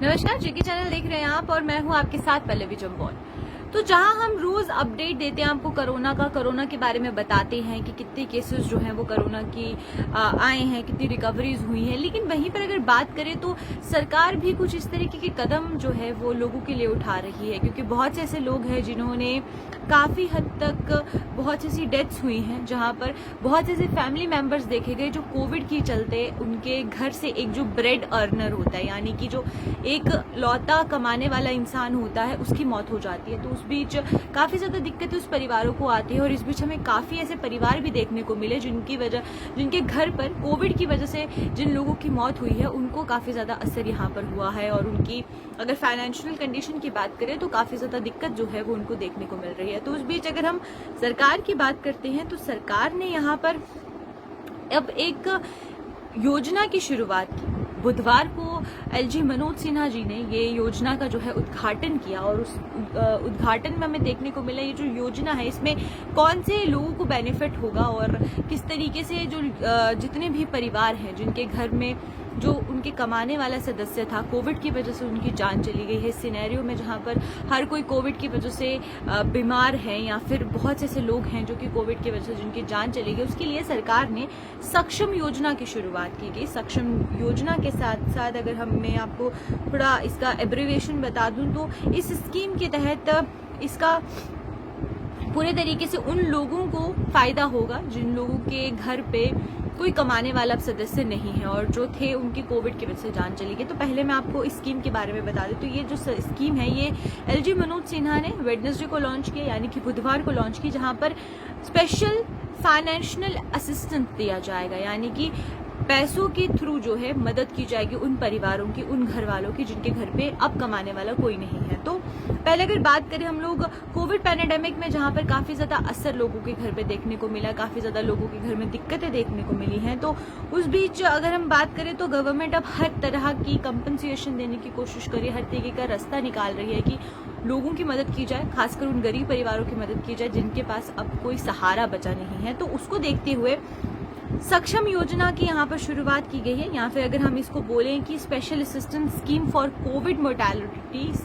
नमस्कार, जेके चैनल देख रहे हैं आप और मैं हूं आपके साथ पल्लवी जम्बोल। तो जहां हम रोज अपडेट देते हैं आपको कोरोना के बारे में बताते हैं कि कितने केसेस जो हैं वो कोरोना की आए हैं, कितनी रिकवरीज हुई हैं, लेकिन वहीं पर अगर बात करें तो सरकार भी कुछ इस तरीके के कदम जो है वो लोगों के लिए उठा रही है, क्योंकि बहुत से ऐसे लोग हैं जिन्होंने काफी हद तक बहुत सी ऐसी डेथ्स हुई हैं जहां पर बहुत से ऐसे फैमिली मेंबर्स देखे गए जो कोविड के चलते उनके घर से एक जो ब्रेड अर्नर होता है, यानी कि जो एक लौता कमाने वाला इंसान होता है, उसकी मौत हो जाती है। तो उस बीच काफी ज्यादा दिक्कतें उस परिवारों को आती है और इस बीच हमें काफी ऐसे परिवार भी देखने को मिले जिनके घर पर कोविड की वजह से जिन लोगों की मौत हुई है उनको काफी ज्यादा असर यहाँ पर हुआ है और उनकी अगर फाइनेंशियल कंडीशन की बात करें तो काफी ज्यादा दिक्कत जो है वो उनको देखने को मिल रही है। तो उस बीच अगर हम सरकार की बात करते हैं तो सरकार ने यहाँ पर अब एक योजना की शुरुआत की। बुधवार को एलजी मनोज सिन्हा जी ने ये योजना का जो है उद्घाटन किया और उस उद्घाटन में हमें देखने को मिला ये जो योजना है इसमें कौन से लोगों को बेनिफिट होगा और किस तरीके से जो जितने भी परिवार हैं जिनके घर में जो उनके कमाने वाला सदस्य था कोविड की वजह से उनकी जान चली गई है, इस सिनेरियो में जहां पर हर कोई कोविड की वजह से बीमार है या फिर बहुत से ऐसे लोग हैं जो कि कोविड की वजह से जिनकी जान चली गई, उसके लिए सरकार ने सक्षम योजना की शुरुआत की गई। सक्षम योजना के साथ साथ अगर मैं आपको थोड़ा इसका एब्रिविएशन बता दूं तो इस स्कीम के तहत इसका पूरे तरीके से उन लोगों को फायदा होगा जिन लोगों के घर पे कोई कमाने वाला सदस्य नहीं है और जो थे उनकी कोविड की वजह से जान चली गई। तो पहले मैं आपको इस स्कीम के बारे में बता दूं तो ये जो स्कीम है ये एलजी मनोज सिन्हा ने वेडनेसडे को लॉन्च किया, यानी कि बुधवार को लॉन्च की, जहां पर स्पेशल फाइनेंशियल असिस्टेंस दिया जाएगा, यानी कि पैसों के थ्रू जो है मदद की जाएगी उन परिवारों की, उन घर वालों की जिनके घर पे अब कमाने वाला कोई नहीं है। तो पहले अगर बात करें हम लोग कोविड पैंडेमिक में जहां पर काफी ज्यादा असर लोगों के घर पे देखने को मिला, काफी ज्यादा लोगों के घर में दिक्कतें देखने को मिली हैं, तो उस बीच अगर हम बात करें तो गवर्नमेंट अब हर तरह की कंपनसेशन देने की कोशिश कर रही है, हर तरीके का रास्ता निकाल रही है कि लोगों की मदद की जाए, खासकर उन गरीब परिवारों की मदद की जाए जिनके पास अब कोई सहारा बचा नहीं है। तो उसको देखते हुए सक्षम योजना की यहाँ पर शुरुआत की गई है, या फिर अगर हम इसको बोलें कि special assistance scheme for COVID mortalities,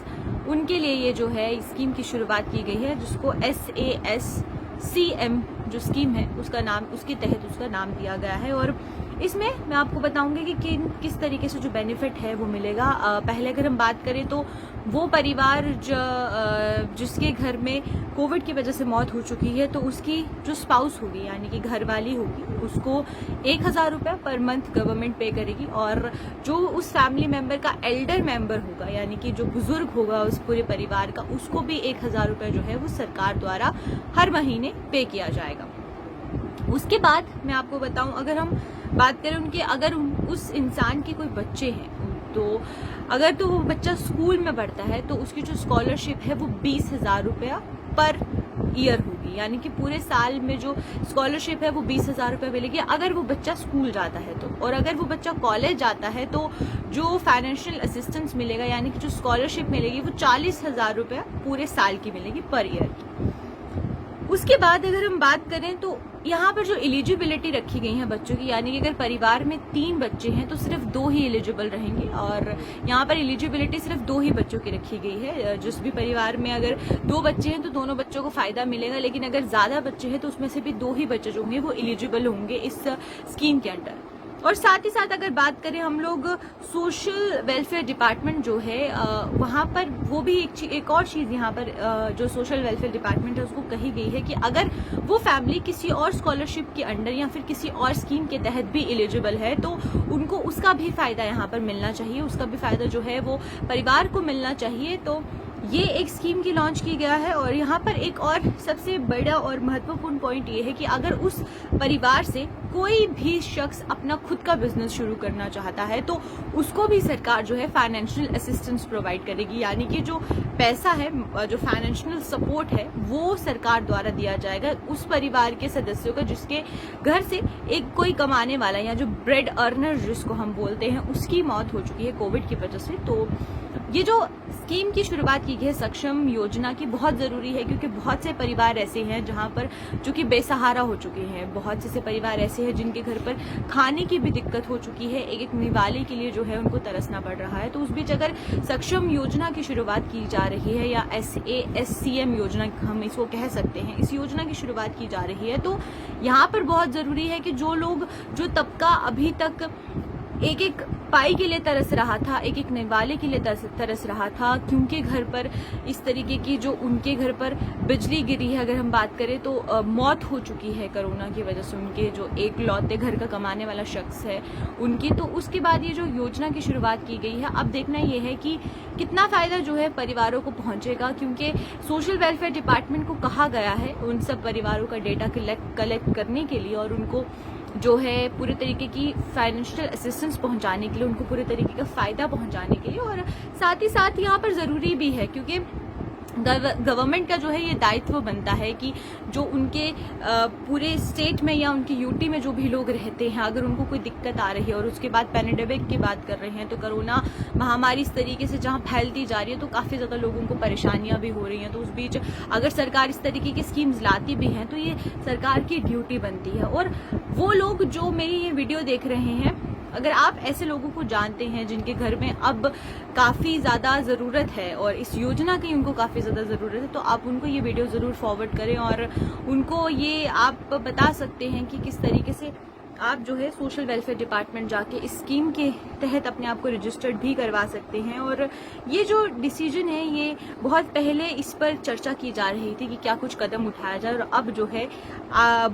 उनके लिए ये जो है स्कीम की शुरुआत की गई है, जिसको SASCM जो स्कीम है उसका नाम, उसके तहत उसका नाम दिया गया है। और इसमें मैं आपको बताऊंगी कि किस तरीके से जो बेनिफिट है वो मिलेगा। पहले अगर हम बात करें तो वो परिवार जिसके घर में कोविड की वजह से मौत हो चुकी है तो उसकी जो स्पाउस होगी यानी कि घरवाली होगी उसको 1000 रुपया पर मंथ गवर्नमेंट पे करेगी, और जो उस फैमिली मेंबर का एल्डर मेंबर होगा यानी कि जो बुजुर्ग होगा उस पूरे परिवार का, उसको भी 1000 रुपया जो है वो सरकार द्वारा हर महीने पे किया जाएगा। उसके बाद मैं आपको बताऊं, अगर हम बात करें अगर उस इंसान के कोई बच्चे हैं तो अगर तो वो बच्चा स्कूल में पढ़ता है तो उसकी जो स्कॉलरशिप है वो 20,000 रुपया पर ईयर होगी, यानी कि पूरे साल में जो स्कॉलरशिप है वो 20,000 रुपया मिलेगी अगर वो बच्चा स्कूल जाता है तो। और अगर वो बच्चा कॉलेज जाता है तो जो फाइनेंशियल असिस्टेंस मिलेगा यानी कि जो स्कॉलरशिप मिलेगी वो 40,000 रुपया पूरे साल की मिलेगी पर ईयर की। उसके बाद अगर हम बात करें तो यहाँ पर जो एलिजिबिलिटी रखी गई है बच्चों की, यानी कि अगर परिवार में 3 बच्चे हैं तो सिर्फ 2 ही एलिजिबल रहेंगे, और यहाँ पर एलिजिबिलिटी सिर्फ 2 ही बच्चों की रखी गई है। जिस भी परिवार में अगर 2 बच्चे हैं तो दोनों बच्चों को फायदा मिलेगा, लेकिन अगर ज्यादा बच्चे हैं तो उसमें से भी 2 ही बच्चे जो होंगे वो एलिजिबल होंगे इस स्कीम के अंडर। और साथ ही साथ अगर बात करें हम लोग सोशल वेलफेयर डिपार्टमेंट जो है वहां पर वो भी एक और चीज यहाँ पर जो सोशल वेलफेयर डिपार्टमेंट है उसको कही गई है कि अगर वो फैमिली किसी और स्कॉलरशिप के अंडर या फिर किसी और स्कीम के तहत भी एलिजिबल है तो उनको उसका भी फायदा यहाँ पर मिलना चाहिए, उसका भी फायदा जो है वो परिवार को मिलना चाहिए। तो ये एक स्कीम की लॉन्च की गया है। और यहाँ पर एक और सबसे बड़ा और महत्वपूर्ण पॉइंट ये है कि अगर उस परिवार से कोई भी शख्स अपना खुद का बिजनेस शुरू करना चाहता है तो उसको भी सरकार जो है फाइनेंशियल असिस्टेंस प्रोवाइड करेगी, यानी कि जो पैसा है, जो फाइनेंशियल सपोर्ट है वो सरकार द्वारा दिया जाएगा उस परिवार के सदस्यों को जिसके घर से एक कोई कमाने वाला या जो ब्रेड अर्नर जिसको हम बोलते हैं उसकी मौत हो चुकी है कोविड की वजह से। तो ये जो स्कीम की शुरुआत की गई है सक्षम योजना की बहुत जरूरी है, क्योंकि बहुत से परिवार ऐसे हैं जहां पर जो कि बेसहारा हो चुके हैं, बहुत से परिवार ऐसे ऐसे हैं जिनके घर पर खाने की भी दिक्कत हो चुकी है, एक एक निवाले के लिए जो है उनको तरसना पड़ रहा है। तो उस बीच अगर सक्षम योजना की शुरुआत की जा रही है या SASCM योजना हम इसको कह सकते हैं, इस योजना की शुरुआत की जा रही है, तो यहाँ पर बहुत ज़रूरी है कि जो तबका अभी तक एक एक पाई के लिए तरस रहा था, एक एक निवाले के लिए तरस रहा था, क्योंकि घर पर इस तरीके की जो उनके घर पर बिजली गिरी है, अगर हम बात करें तो मौत हो चुकी है कोरोना की वजह से, उनके जो एक लौते घर का कमाने वाला शख्स है उनकी। तो उसके बाद ये जो योजना की शुरुआत की गई है, अब देखना ये है कि कितना फ़ायदा जो है परिवारों को पहुंचेगा, क्योंकि सोशल वेलफेयर डिपार्टमेंट को कहा गया है उन सब परिवारों का डेटा कलेक्ट करने के लिए और उनको जो है पूरे तरीके की फाइनेंशियल असिस्टेंस पहुंचाने के लिए, उनको पूरे तरीके का फ़ायदा पहुंचाने के लिए, और साथ ही साथ यहाँ पर ज़रूरी भी है क्योंकि गवर्नमेंट का जो है ये दायित्व बनता है कि जो उनके पूरे स्टेट में या उनके यूटी में जो भी लोग रहते हैं, अगर उनको कोई दिक्कत आ रही है, और उसके बाद पैंडेमिक की बात कर रहे हैं, तो कोरोना महामारी इस तरीके से जहां फैलती जा रही है तो काफ़ी ज़्यादा लोगों को परेशानियां भी हो रही हैं। तो उस बीच अगर सरकार इस तरीके की स्कीम्स लाती भी हैं तो ये सरकार की ड्यूटी बनती है। और वो लोग जो मेरी ये वीडियो देख रहे हैं, अगर आप ऐसे लोगों को जानते हैं जिनके घर में अब काफ़ी ज़्यादा ज़रूरत है और इस योजना की उनको काफ़ी ज़्यादा ज़रूरत है, तो आप उनको ये वीडियो ज़रूर फॉरवर्ड करें और उनको ये आप बता सकते हैं कि किस तरीके से आप जो है सोशल वेलफेयर डिपार्टमेंट जाके इस स्कीम के तहत अपने आप को रजिस्टर्ड भी करवा सकते हैं। और ये जो डिसीजन है ये बहुत पहले इस पर चर्चा की जा रही थी कि क्या कुछ कदम उठाया जाए, और अब जो है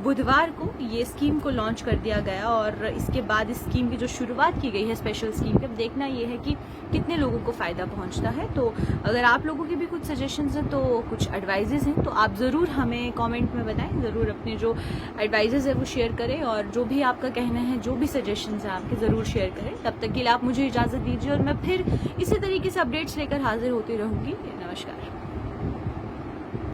बुधवार को ये स्कीम को लॉन्च कर दिया गया और इसके बाद इस स्कीम की जो शुरुआत की गई है स्पेशल स्कीम की, अब देखना ये है कि कितने लोगों को फ़ायदा पहुंचता है। तो अगर आप लोगों के भी कुछ सजेशंस हैं, तो कुछ एडवाइजेज हैं, तो आप ज़रूर हमें कमेंट में बताएं, ज़रूर अपने जो एडवाइजेज है वो शेयर करें, और जो भी आपका कहना है, जो भी सजेशंस हैं आपके, ज़रूर शेयर करें। तब तक के लिए आप मुझे इजाज़त दीजिए और मैं फिर इसी तरीके से अपडेट्स लेकर हाजिर होती रहूँगी। नमस्कार।